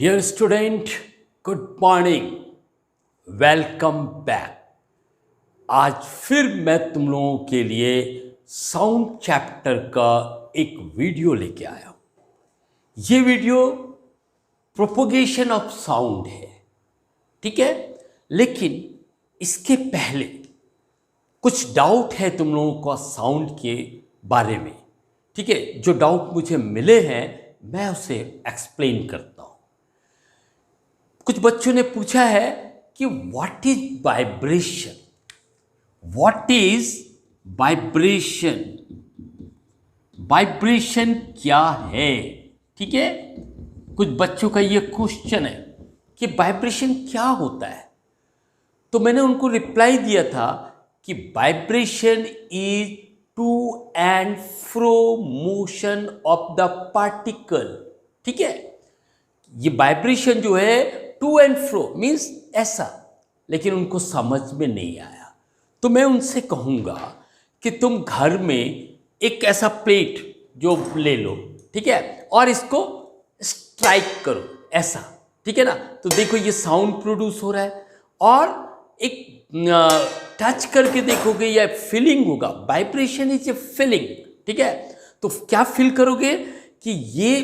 Dear student, good morning, welcome back. आज फिर मैं तुम लोगों के लिए साउंड चैप्टर का एक वीडियो लेके आया हूं। ये वीडियो प्रोपोगेशन ऑफ साउंड है, ठीक है। लेकिन इसके पहले कुछ डाउट है तुम लोगों का साउंड के बारे में, ठीक है। जो डाउट मुझे मिले हैं मैं उसे एक्सप्लेन करता हूं। कुछ बच्चों ने पूछा है कि what is vibration, what is vibration, vibration क्या है, ठीक है। कुछ बच्चों का ये क्वेश्चन है कि वाइब्रेशन क्या होता है। तो मैंने उनको रिप्लाई दिया था कि vibration is to and fro motion of the particle, ठीक है। ये वाइब्रेशन जो है टू एंड फ्रो मीन्स ऐसा, लेकिन उनको समझ में नहीं आया। तो मैं उनसे कहूँगा कि तुम घर में एक ऐसा प्लेट जो ले लो, ठीक है, और इसको स्ट्राइक करो ऐसा, ठीक है ना। तो देखो ये साउंड प्रोड्यूस हो रहा है, और एक टच करके देखोगे या फीलिंग होगा। वाइब्रेशन इज ए फीलिंग, ठीक है। तो क्या फील करोगे कि ये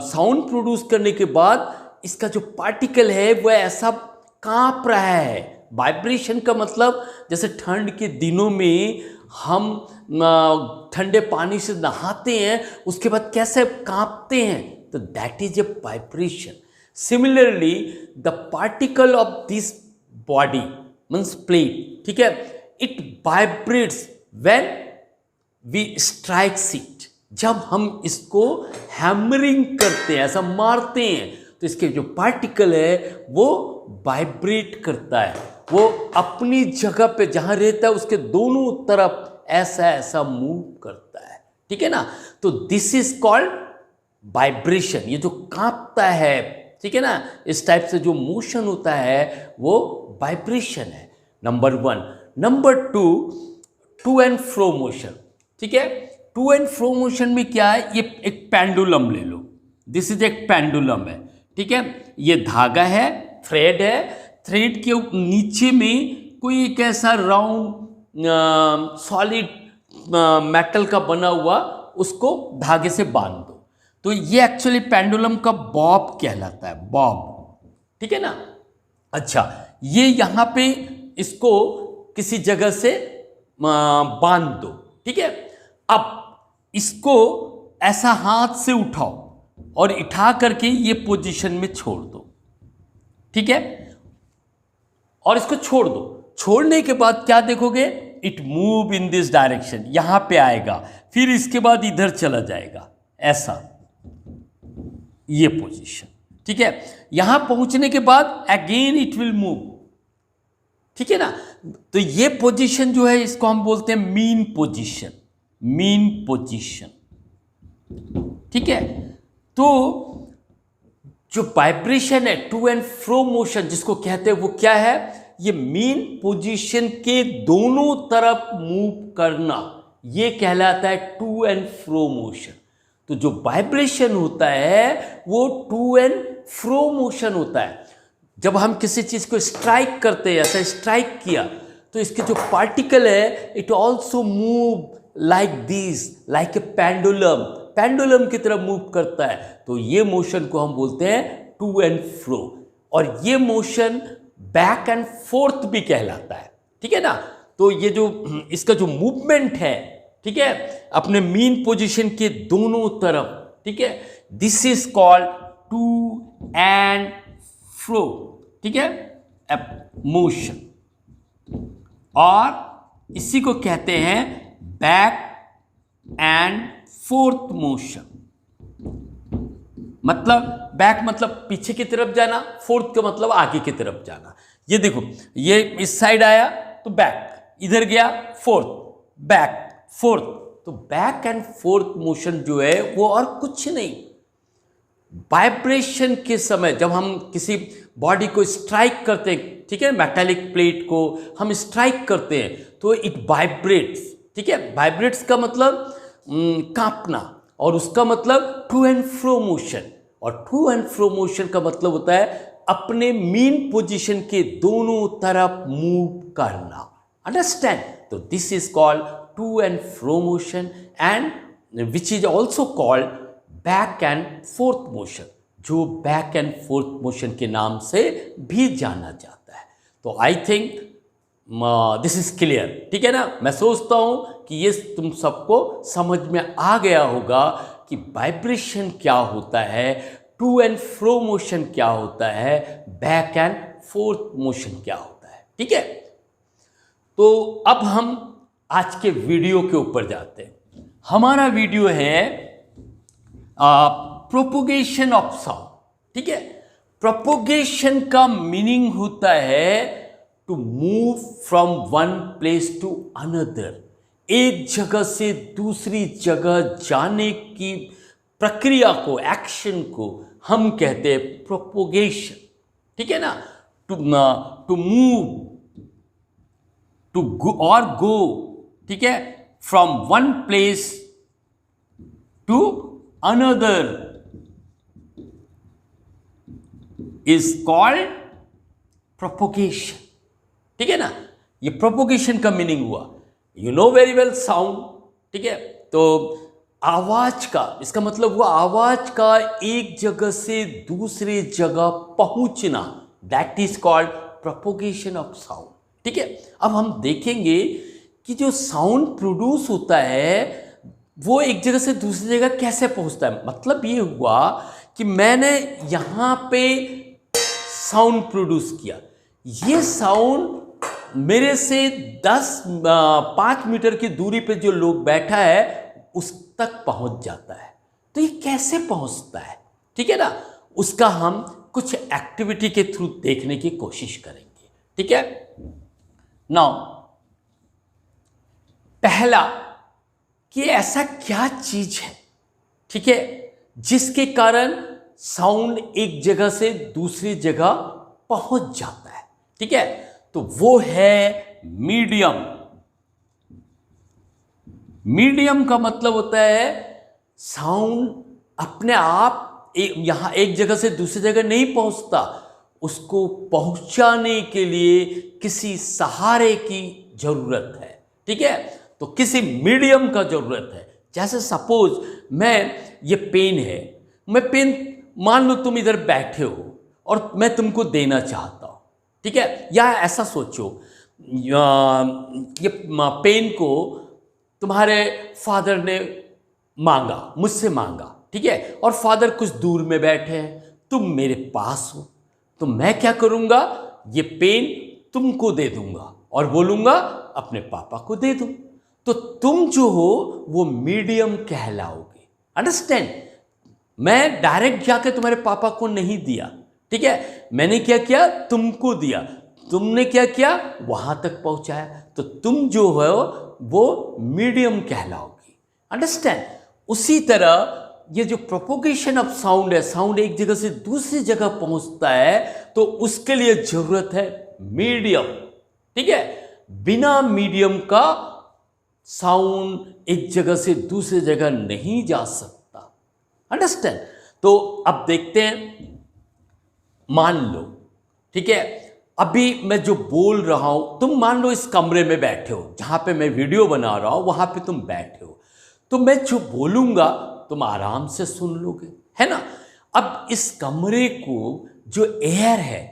साउंड प्रोड्यूस करने के बाद इसका जो पार्टिकल है वह ऐसा कांप रहा है। वाइब्रेशन का मतलब जैसे ठंड के दिनों में हम ठंडे पानी से नहाते हैं, उसके बाद कैसे कांपते हैं, तो that is a vibration. Similarly the particle of this body means plate, ठीक है, it vibrates when we strikes it. जब हम इसको हैमरिंग करते हैं, ऐसा मारते हैं, तो इसके जो पार्टिकल है वो वाइब्रेट करता है, वो अपनी जगह पे जहां रहता है उसके दोनों तरफ ऐसा ऐसा मूव करता है, ठीक है ना। तो दिस इज कॉल्ड वाइब्रेशन। ये जो कांपता है, ठीक है ना, इस टाइप से जो मोशन होता है वो वाइब्रेशन है, number one. Number two, to and fro motion, ठीक है। टू एंड फ्रो मोशन में क्या है, ये एक पेंडुलम ले लो, दिस इज एक पेंडुलम है, ठीक है। ये धागा है, थ्रेड है, थ्रेड के नीचे में कोई एक ऐसा राउंड सॉलिड मेटल का बना हुआ, उसको धागे से बांध दो। तो ये एक्चुअली पेंडुलम का बॉब कहलाता है, बॉब, ठीक है ना। अच्छा, ये यहाँ पे इसको किसी जगह से बांध दो, ठीक है। अब इसको ऐसा हाथ से उठाओ और उठा करके ये पोजीशन में छोड़ दो, ठीक है, और इसको छोड़ दो। छोड़ने के बाद क्या देखोगे, it move in this direction, यहां पे आएगा, फिर इसके बाद इधर चला जाएगा, ऐसा ये पोजीशन, ठीक है। यहां पहुंचने के बाद अगेन इट विल मूव, ठीक है ना। तो ये पोजीशन जो है इसको हम बोलते हैं मीन पोजीशन, मीन पोजीशन, ठीक है। तो जो वाइब्रेशन है टू एंड फ्रो मोशन जिसको कहते हैं वो क्या है, ये मीन पोजीशन के दोनों तरफ मूव करना, ये कहलाता है टू एंड फ्रो मोशन। तो जो वाइब्रेशन होता है वो टू एंड फ्रो मोशन होता है। जब हम किसी चीज को स्ट्राइक करते हैं, ऐसा स्ट्राइक किया, तो इसके जो पार्टिकल है it also move like this, like a pendulum, pendulum की तरह मूव करता है। तो ये मोशन को हम बोलते हैं टू एंड फ्रो, और ये मोशन बैक एंड फोर्थ भी कहलाता है, ठीक है ना। तो ये जो इसका जो मूवमेंट है, ठीक है, अपने मीन पोजीशन के दोनों तरफ, ठीक है, this is called to and fro, ठीक है, मोशन। और इसी को कहते हैं बैक एंड फोर्थ मोशन। मतलब बैक मतलब पीछे की तरफ जाना, फोर्थ का मतलब आगे की तरफ जाना। ये देखो, ये इस साइड आया तो बैक, इधर गया फोर्थ, बैक फोर्थ। तो बैक एंड फोर्थ मोशन जो है वो और कुछ नहीं, वाइब्रेशन के समय जब हम किसी बॉडी को स्ट्राइक करते हैं, ठीक है, मेटालिक प्लेट को हम स्ट्राइक करते हैं तो इट वाइब्रेट्स, ठीक है। वाइब्रेट्स का मतलब कांपना, और उसका मतलब टू एंड फ्रो मोशन। और टू एंड फ्रो मोशन का मतलब होता है अपने मीन पोजीशन के दोनों तरफ मूव करना। अंडरस्टैंड? तो this is called to and fro motion and which is also called back and forth motion, जो बैक एंड फोर्थ मोशन के नाम से भी जाना जाता है। तो I think this is clear, ठीक है ना? मैं सोचता हूं कि ये तुम सबको समझ में आ गया होगा कि वाइब्रेशन क्या होता है, टू एंड फ्रो मोशन क्या होता है, बैक एंड फोर्थ मोशन क्या होता है। ठीक है, तो अब हम आज के वीडियो के ऊपर जाते हैं। हमारा वीडियो है प्रोपोगेशन ऑफ साउंड। ठीक है, प्रोपोगेशन का मीनिंग होता है to move from one place to another, एक जगह से दूसरी जगह जाने की प्रक्रिया को, एक्शन को हम कहते हैं प्रोपोगेशन। ठीक है ना? टू मूव, टू गो, ठीक है, from one place to another is called propagation. ठीक है ना? ये प्रोपोगेशन का मीनिंग हुआ। You know very well sound. ठीक है, तो आवाज का, इसका मतलब हुआ आवाज का एक जगह से दूसरे जगह पहुंचना, that is called propagation of sound. ठीक है, अब हम देखेंगे कि जो साउंड प्रोड्यूस होता है वो एक जगह से दूसरी जगह कैसे पहुंचता है। मतलब ये हुआ कि मैंने यहां पे साउंड प्रोड्यूस किया, ये साउंड मेरे से 5 मीटर की दूरी पे जो लोग बैठा है उस तक पहुंच जाता है। तो ये कैसे पहुंचता है? ठीक है ना? उसका हम कुछ एक्टिविटी के थ्रू देखने की कोशिश करेंगे। ठीक है, नाउ पहला कि ऐसा क्या चीज है, ठीक है, जिसके कारण साउंड एक जगह से दूसरी जगह पहुंच जाता है। ठीक है, तो वो है मीडियम। मीडियम का मतलब होता है साउंड अपने आप यहां एक जगह से दूसरी जगह नहीं पहुंचता, उसको पहुंचाने के लिए किसी सहारे की जरूरत है। ठीक है, तो किसी मीडियम का जरूरत है। जैसे सपोज ये पेन है, मैं पेन, मान लो तुम इधर बैठे हो और मैं तुमको देना चाहता हूं। ठीक है, या ऐसा सोचो ये पेन को तुम्हारे फादर ने मांगा, मुझसे मांगा। ठीक है, और फादर कुछ दूर में बैठे हैं, तुम मेरे पास हो, तो मैं क्या करूंगा, ये पेन तुमको दे दूंगा और बोलूंगा अपने पापा को दे दो। तो तुम जो हो वो मीडियम कहलाओगे। अंडरस्टैंड? मैं डायरेक्ट जाके तुम्हारे पापा को नहीं दिया। ठीक है, मैंने क्या किया, तुमको दिया, तुमने क्या किया, वहां तक पहुंचाया, तो तुम जो हो वो मीडियम कहलाओगे। अंडरस्टैंड? उसी तरह ये जो प्रोपोगेशन ऑफ साउंड है, साउंड एक जगह से दूसरी जगह पहुंचता है तो उसके लिए जरूरत है मीडियम। ठीक है, बिना मीडियम का साउंड एक जगह से दूसरी जगह नहीं जा सकता। अंडरस्टैंड? तो अब देखते हैं, मान लो, ठीक है, अभी मैं जो बोल रहा हूं, तुम मान लो इस कमरे में बैठे हो, जहां पे मैं वीडियो बना रहा हूं वहां पे तुम बैठे हो, तो मैं जो बोलूंगा तुम आराम से सुन लोगे, है ना? अब इस कमरे को जो एयर है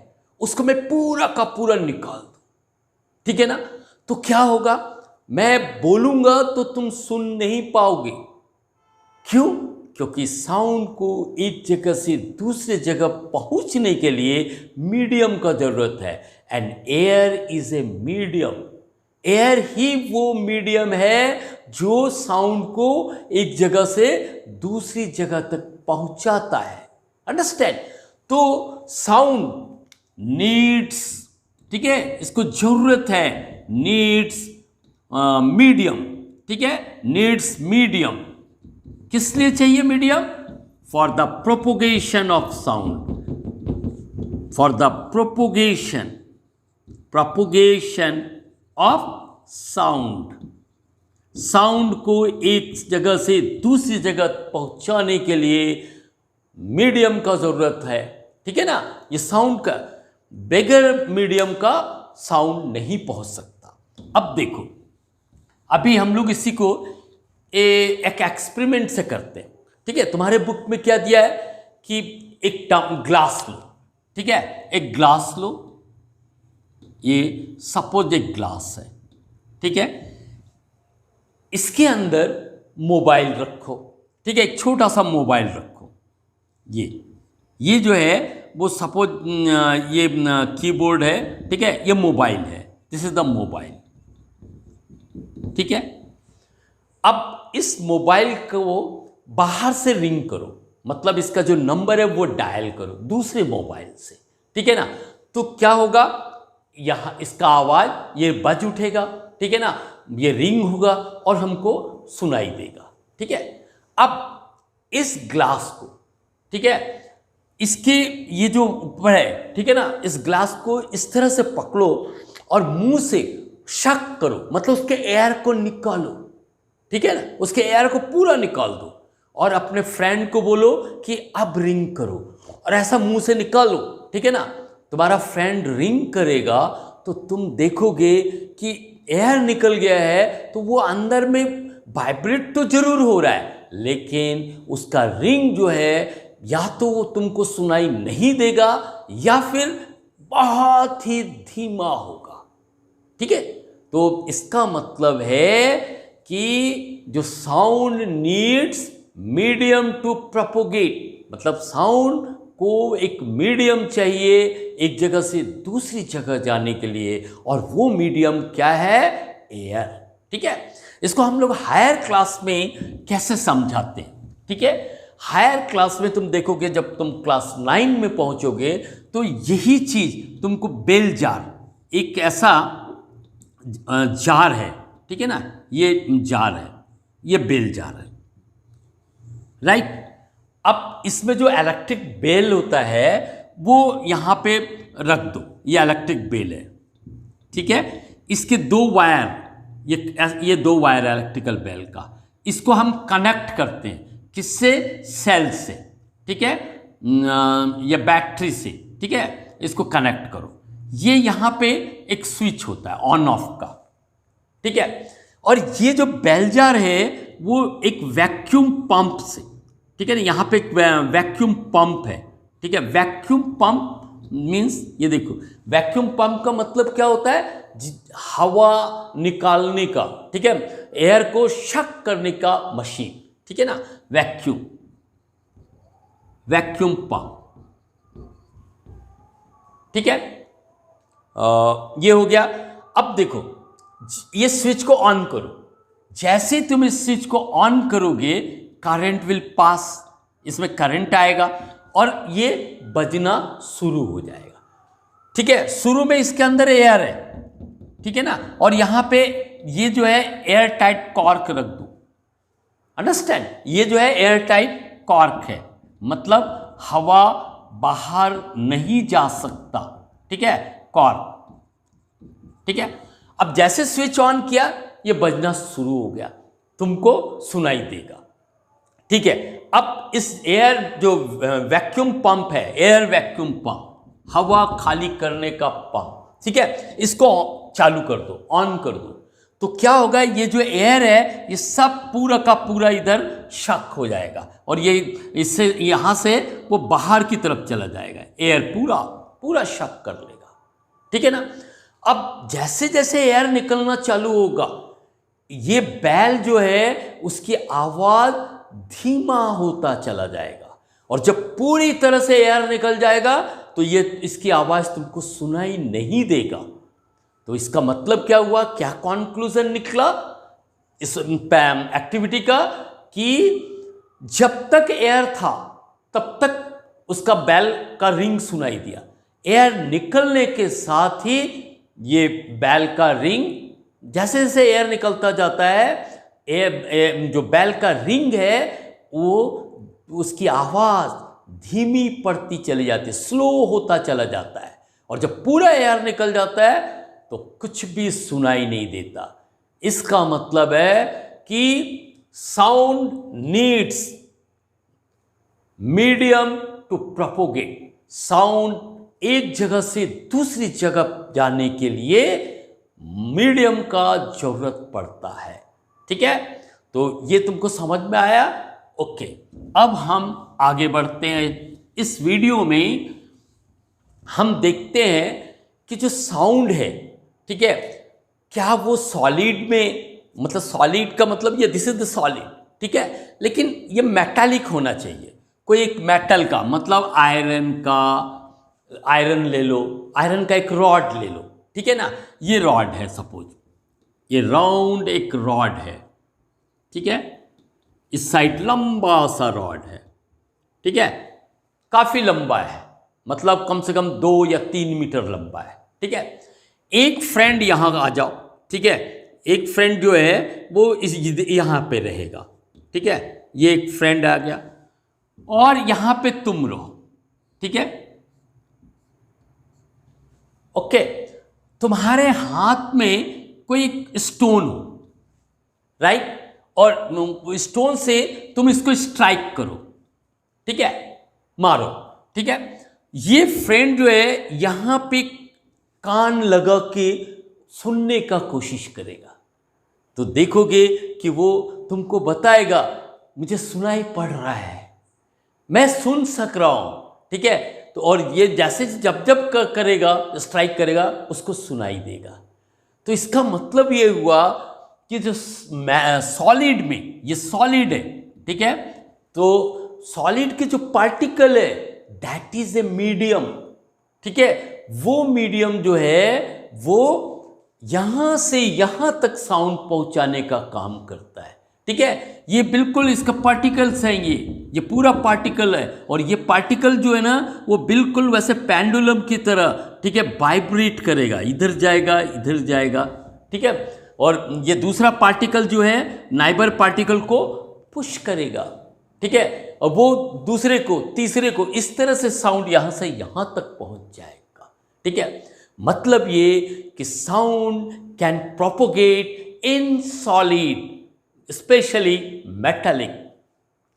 उसको मैं पूरा का पूरा निकाल दूं, ठीक है ना, तो क्या होगा, मैं बोलूंगा तो तुम सुन नहीं पाओगे। क्यों? क्योंकि साउंड को एक जगह से दूसरे जगह पहुंचने के लिए मीडियम का जरूरत है, and air is a medium. Air ही वो मीडियम है जो साउंड को एक जगह से दूसरी जगह तक पहुंचाता है। अंडरस्टैंड? तो साउंड नीड्स, ठीक है, इसको जरूरत है, नीड्स मीडियम। ठीक है, नीड्स मीडियम। किस लिए चाहिए medium? For the propagation of sound, for the propagation of sound. Sound को एक जगह से दूसरी जगह पहुंचाने के लिए मीडियम का ज़रूरत है, ठीक है ना। ये साउंड का बगैर मीडियम का साउंड नहीं पहुंच सकता। अब देखो, अभी हम लोग इसी को एक एक्सपेरिमेंट से करते हैं, ठीक है। तुम्हारे बुक में क्या दिया है कि एक ग्लास लो, ठीक है, एक ग्लास लो, ये सपोज एक ग्लास है, ठीक है। इसके अंदर मोबाइल रखो, ठीक है, एक छोटा सा मोबाइल रखो। ये जो है वो सपोज ये कीबोर्ड है, ठीक है, ये मोबाइल है, दिस इज द मोबाइल, ठीक है। अब इस मोबाइल को बाहर से रिंग करो, मतलब इसका जो नंबर है वो डायल करो दूसरे मोबाइल से, ठीक है ना। तो क्या होगा, यहां इसका आवाज ये बज उठेगा, ठीक है ना, ये रिंग होगा और हमको सुनाई देगा, ठीक है। अब इस ग्लास को, ठीक है, इसके ये जो ऊपर है, ठीक है ना, इस ग्लास को इस तरह से पकड़ो और मुंह से शक करो, मतलब उसके एयर को निकालो, ठीक है ना, उसके एयर को पूरा निकाल दो और अपने फ्रेंड को बोलो कि अब रिंग करो, और ऐसा मुंह से निकालो, ठीक है ना। तुम्हारा फ्रेंड रिंग करेगा तो तुम देखोगे कि एयर निकल गया है, तो वो अंदर में वाइब्रेट तो जरूर हो रहा है, लेकिन उसका रिंग जो है या तो वो तुमको सुनाई नहीं देगा या फिर बहुत ही धीमा होगा, ठीक है। तो इसका मतलब है कि जो sound needs medium to propagate, मतलब साउंड को एक मीडियम चाहिए एक जगह से दूसरी जगह जाने के लिए, और वो मीडियम क्या है, एयर, ठीक है। इसको हम लोग हायर क्लास में कैसे समझाते हैं, ठीक है। हायर क्लास में तुम देखोगे, जब तुम क्लास 9 में पहुंचोगे तो यही चीज तुमको बेल जार, एक ऐसा जार है, ठीक है ना, ये जार है, ये बेल जार है, राइट। अब इसमें जो इलेक्ट्रिक बेल होता है वो यहां पे रख दो, ये इलेक्ट्रिक बेल है, ठीक है। इसके दो वायर, ये दो वायर है इलेक्ट्रिकल बेल का, इसको हम कनेक्ट करते हैं किससे, सेल से, ठीक है, या बैटरी से, ठीक है। इसको कनेक्ट करो, ये यहां पे एक स्विच होता है ऑन ऑफ का, ठीक है। और ये जो बेल जार है वो एक वैक्यूम पंप से, ठीक है ना, यहां पे एक वैक्यूम पंप है, ठीक है। वैक्यूम पंप मीन्स, ये देखो, वैक्यूम पंप का मतलब क्या होता है, हवा निकालने का, ठीक है, एयर को शक करने का मशीन, ठीक है ना, वैक्यूम पंप, ठीक है। ये हो गया। अब देखो, ये स्विच को ऑन करो, जैसे तुम इस स्विच को ऑन करोगे करंट विल पास, इसमें करंट आएगा और ये बजना शुरू हो जाएगा, ठीक है। शुरू में इसके अंदर एयर है, ठीक है ना, और यहां पे ये जो है एयर टाइट कॉर्क रख दो, अंडरस्टैंड, ये जो है एयर टाइट कॉर्क है, मतलब हवा बाहर नहीं जा सकता, ठीक है, कॉर्क, ठीक है। अब जैसे स्विच ऑन किया ये बजना शुरू हो गया, तुमको सुनाई देगा, ठीक है। अब इस एयर जो वैक्यूम पंप है, एयर वैक्यूम पंप, हवा खाली करने का पंप, ठीक है, इसको चालू कर दो, ऑन कर दो, तो क्या होगा, ये जो एयर है ये सब पूरा का पूरा इधर शक हो जाएगा और ये इससे यहां से वो बाहर की तरफ चला जाएगा, एयर पूरा शक कर लेगा, ठीक है ना। अब जैसे जैसे एयर निकलना चालू होगा, ये बैल जो है उसकी आवाज धीमा होता चला जाएगा, और जब पूरी तरह से एयर निकल जाएगा तो ये इसकी आवाज तुमको सुनाई नहीं देगा। तो इसका मतलब क्या हुआ, क्या कॉन्क्लूजन निकला इस एक्टिविटी का, कि जब तक एयर था तब तक उसका बेल का रिंग सुनाई दिया, एयर निकलने के साथ ही ये बेल का रिंग, जैसे जैसे एयर निकलता जाता है जो बेल का रिंग है वो उसकी आवाज धीमी पड़ती चली जाती है, स्लो होता चला जाता है, और जब पूरा एयर निकल जाता है तो कुछ भी सुनाई नहीं देता। इसका मतलब है कि sound needs medium to propagate. Sound एक जगह से दूसरी जगह जाने के लिए मीडियम का जरूरत पड़ता है। ठीक है, तो ये तुमको समझ में आया? ओके, अब हम आगे बढ़ते हैं। इस वीडियो में हम देखते हैं कि जो साउंड है, ठीक है, क्या वो सॉलिड में, मतलब सॉलिड का मतलब ये दिस इज द सॉलिड, ठीक है, लेकिन ये मेटालिक होना चाहिए। कोई एक मेटल का, मतलब आयरन का, आयरन ले लो, आयरन का एक रॉड ले लो, ठीक है ना, ये रॉड है, सपोज ये राउंड एक रॉड है, ठीक है, इस साइड लंबा सा रॉड है, ठीक है, काफी लंबा है, मतलब कम से कम 2 या 3 मीटर लंबा है, ठीक है। एक फ्रेंड यहां आ जाओ, ठीक है, एक फ्रेंड जो है वो इस यहां पे रहेगा, ठीक है, ये एक फ्रेंड आ गया और यहां पे तुम रहो, ठीक है, ओके। तुम्हारे हाथ में कोई स्टोन हो, राइट, और स्टोन से तुम इसको स्ट्राइक करो, ठीक है, मारो, ठीक है। ये फ्रेंड जो है यहां पे कान लगा के सुनने का कोशिश करेगा, तो देखोगे कि वो तुमको बताएगा मुझे सुनाई पड़ रहा है, मैं सुन सक रहा हूं, ठीक है। तो और ये जैसे जब जब करेगा, स्ट्राइक करेगा, उसको सुनाई देगा। तो इसका मतलब ये हुआ कि जो सॉलिड में, ये सॉलिड है, ठीक है, तो सॉलिड के जो पार्टिकल है दैट इज ए मीडियम, ठीक है, वो मीडियम जो है वो यहां से यहां तक साउंड पहुंचाने का काम करता है, ठीक है। ये बिल्कुल इसका पार्टिकल्स हैं, ये पूरा पार्टिकल है, और ये पार्टिकल जो है ना वो बिल्कुल वैसे पेंडुलम की तरह, ठीक है, वाइब्रेट करेगा, इधर जाएगा इधर जाएगा, ठीक है, और ये दूसरा पार्टिकल जो है नाइबर पार्टिकल को पुश करेगा, ठीक है, और वो दूसरे को, तीसरे को, इस तरह से साउंड यहां से यहां तक पहुंच जाएगा, ठीक है। मतलब ये कि sound can propagate in solid, specially metallic,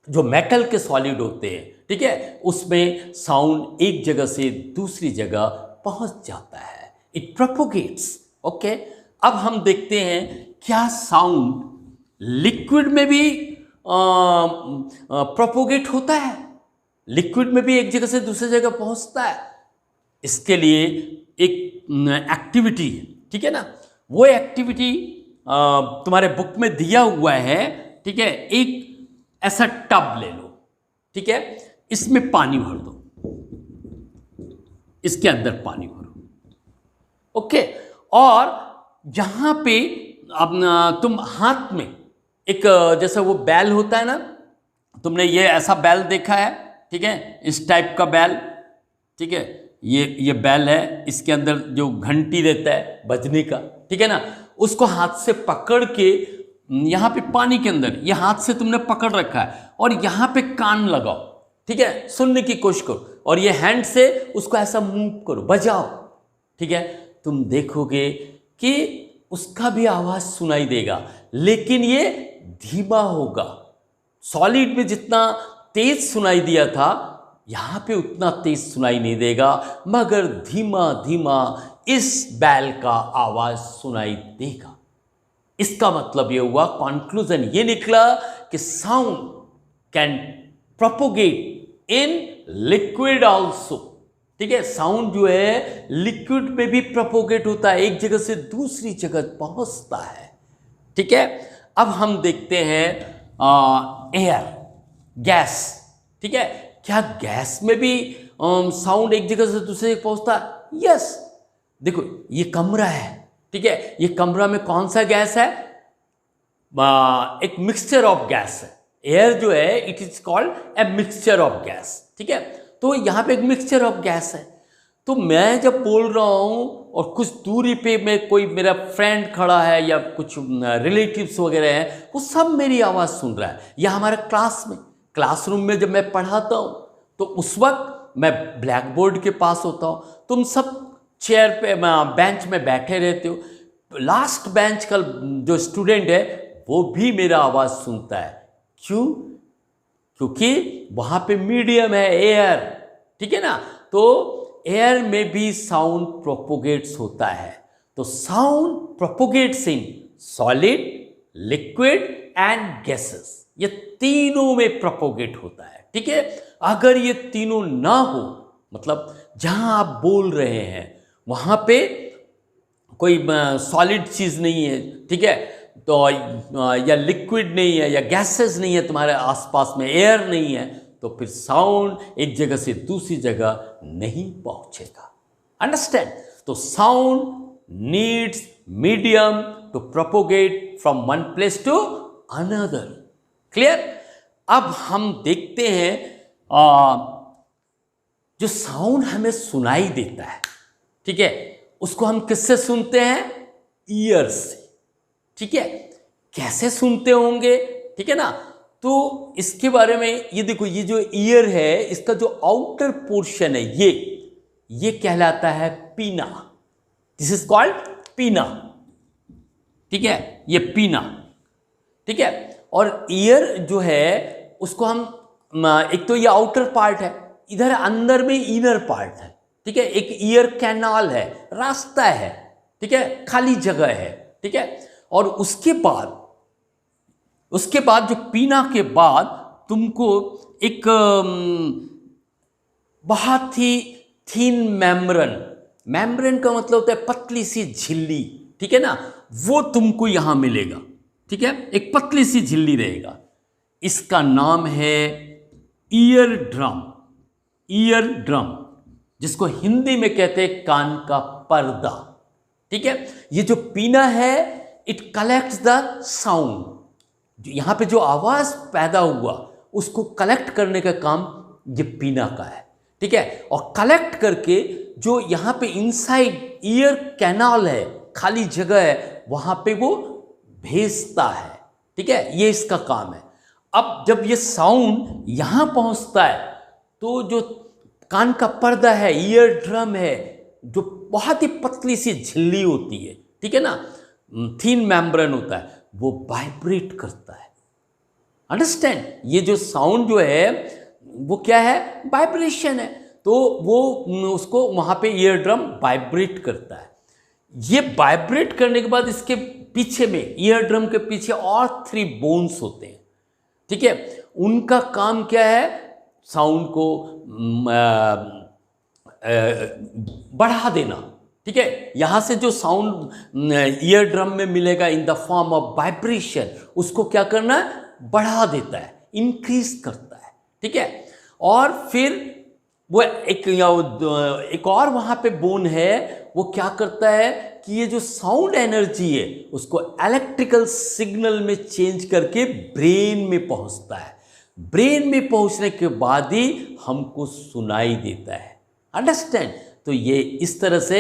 जो मेटल के सॉलिड होते हैं, ठीक है, उसमें साउंड एक जगह से दूसरी जगह पहुंच जाता है, इट प्रोपोगेट्स, ओके। अब हम देखते हैं क्या साउंड लिक्विड में भी प्रोपोगेट होता है, लिक्विड में भी एक जगह से दूसरी जगह पहुंचता है। इसके लिए एक एक्टिविटी है, ठीक है ना, वो एक्टिविटी तुम्हारे बुक में दिया हुआ है, ठीक है। एक ऐसा टब ले लो, ठीक है, इसमें पानी भर दो, इसके अंदर पानी भरो, ओके, और यहां पे अब तुम हाथ में एक, जैसा वो बैल होता है ना, तुमने ये ऐसा बैल देखा है, ठीक है, इस टाइप का बैल, ठीक है, ये बैल है, इसके अंदर जो घंटी रहता है बजने का, ठीक है ना, उसको हाथ से पकड़ के यहां पे पानी के अंदर, ये हाथ से तुमने पकड़ रखा है, और यहां पे कान लगाओ, ठीक है, सुनने की कोशिश करो, और ये हैंड से उसको ऐसा मूव करो, बजाओ, ठीक है, तुम देखोगे कि उसका भी आवाज सुनाई देगा, लेकिन ये धीमा होगा। सॉलिड में जितना तेज सुनाई दिया था, यहां पे उतना तेज सुनाई नहीं देगा, मगर धीमा धीमा इस बैल का आवाज सुनाई देगा। इसका मतलब यह हुआ, कंक्लूजन ये निकला कि sound can propagate in liquid also, ठीक है, साउंड जो है लिक्विड में भी प्रोपोगेट होता है, एक जगह से दूसरी जगह पहुंचता है, ठीक है। अब हम देखते हैं एयर, गैस, ठीक है, क्या गैस में भी साउंड एक जगह से दूसरी जगह पहुंचता है? यस, देखो ये कमरा है, ठीक है, ये कमरा में कौन सा गैस है? एक मिक्सचर ऑफ गैस है, एयर जो है it is called a mixture of gas, ठीक है, तो यहां पे एक मिक्सचर ऑफ गैस है। तो मैं जब बोल रहा हूं और कुछ दूरी पे में कोई मेरा फ्रेंड खड़ा है या कुछ रिलेटिव्स वगैरह हैं, वो सब मेरी आवाज़ सुन रहा है। या हमारे क्लासरूम में जब मैं पढ़ाता हूँ तो उस वक्त मैं ब्लैक बोर्ड के पास होता हूँ, तुम सब चेयर पे बेंच में बैठे रहते हो, लास्ट बेंच का जो स्टूडेंट है वो भी मेरा आवाज़ सुनता है। क्यों? क्योंकि वहां पे मीडियम है एयर, ठीक है ना। तो एयर में भी साउंड प्रोपोगेट्स होता है। तो sound propagates in solid, liquid and gases, ये तीनों में प्रोपोगेट होता है, ठीक है। अगर ये तीनों ना हो, मतलब जहां आप बोल रहे हैं वहां पे कोई सॉलिड चीज नहीं है, ठीक है, तो या लिक्विड नहीं है या गैसेस नहीं है, तुम्हारे आसपास में एयर नहीं है, तो फिर साउंड एक जगह से दूसरी जगह नहीं पहुंचेगा। अंडरस्टैंड? तो sound needs medium to propagate from one place to another. Clear? अब हम देखते हैं जो साउंड हमें सुनाई देता है, ठीक है, उसको हम किससे सुनते हैं? ईयर से, ठीक है। कैसे सुनते होंगे, ठीक है ना। तो इसके बारे में ये देखो, ये जो ईयर है इसका जो आउटर पोर्शन है ये कहलाता है पीना। दिस इज कॉल्ड पीना, ठीक है, ये पीना, ठीक है। और ईयर जो है उसको हम एक तो ये आउटर पार्ट है, इधर अंदर में इनर पार्ट है, ठीक है। एक ईयर कैनाल है, रास्ता है, ठीक है, खाली जगह है, ठीक है। और उसके बाद जो पीना के बाद तुमको एक बहुत ही थिन मेम्ब्रेन का मतलब होता है पतली सी झिल्ली, ठीक है ना, वो तुमको यहां मिलेगा, ठीक है। एक पतली सी झिल्ली रहेगा, इसका नाम है ईयर ड्रम, जिसको हिंदी में कहते हैं कान का पर्दा, ठीक है। ये जो पीना है इट कलेक्ट्स द साउंड, यहां पे जो आवाज पैदा हुआ उसको कलेक्ट करने का काम ये पीना का है, ठीक है। और कलेक्ट करके जो यहां पे इनसाइड ईयर कैनाल है, खाली जगह है, वहां पे वो भेजता है, ठीक है, ये इसका काम है। अब जब ये साउंड यहां पहुंचता है तो जो कान का पर्दा है, ईयर ड्रम है, जो बहुत ही पतली सी झिल्ली होती है, ठीक है ना, थिन मेम्ब्रेन होता है, वो वाइब्रेट करता है। अंडरस्टैंड? ये जो साउंड जो है वो क्या है? वाइब्रेशन है। तो वो उसको वहां पे ईयर ड्रम वाइब्रेट करता है। ये वाइब्रेट करने के बाद इसके पीछे में, ईयर ड्रम के पीछे और 3 बोन्स होते हैं, ठीक है। उनका काम क्या है? साउंड को बढ़ा देना, ठीक है। यहां से जो साउंड ईयर ड्रम में मिलेगा in the form of vibration, उसको क्या करना है? बढ़ा देता है, इंक्रीज करता है, ठीक है। और फिर वो एक और वहां पे बोन है, वो क्या करता है कि ये जो साउंड एनर्जी है उसको इलेक्ट्रिकल सिग्नल में चेंज करके ब्रेन में पहुंचता है। ब्रेन में पहुंचने के बाद ही हमको सुनाई देता है। अंडरस्टैंड? तो ये इस तरह से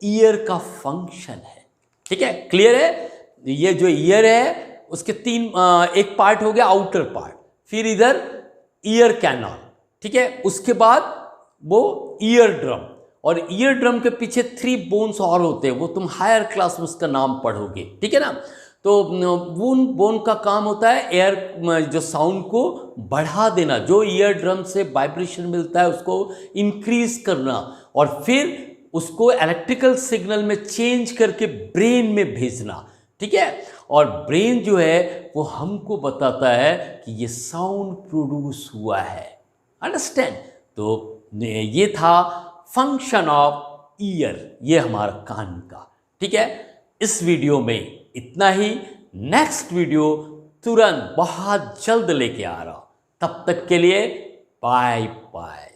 ईयर का फंक्शन है, ठीक है। क्लियर है? ये जो ईयर है उसके 3 एक पार्ट हो गया आउटर पार्ट, फिर इधर ईयर कैनाल, ठीक है, उसके बाद वो ईयर ड्रम, और ईयर ड्रम के पीछे 3 बोन्स और होते हैं, वो तुम हायर क्लास में उसका नाम पढ़ोगे, ठीक है ना। तो वो बोन का काम होता है एयर, जो साउंड को बढ़ा देना, जो ईयर ड्रम से वाइब्रेशन मिलता है उसको इंक्रीज करना, और फिर उसको इलेक्ट्रिकल सिग्नल में चेंज करके ब्रेन में भेजना, ठीक है। और ब्रेन जो है वो हमको बताता है कि ये साउंड प्रोड्यूस हुआ है। अंडरस्टैंड? तो ये था फंक्शन ऑफ ईयर, ये हमारा कान का, ठीक है। इस वीडियो में इतना ही। नेक्स्ट वीडियो तुरंत बहुत जल्द लेके आ रहा हूं, तब तक के लिए बाय बाय।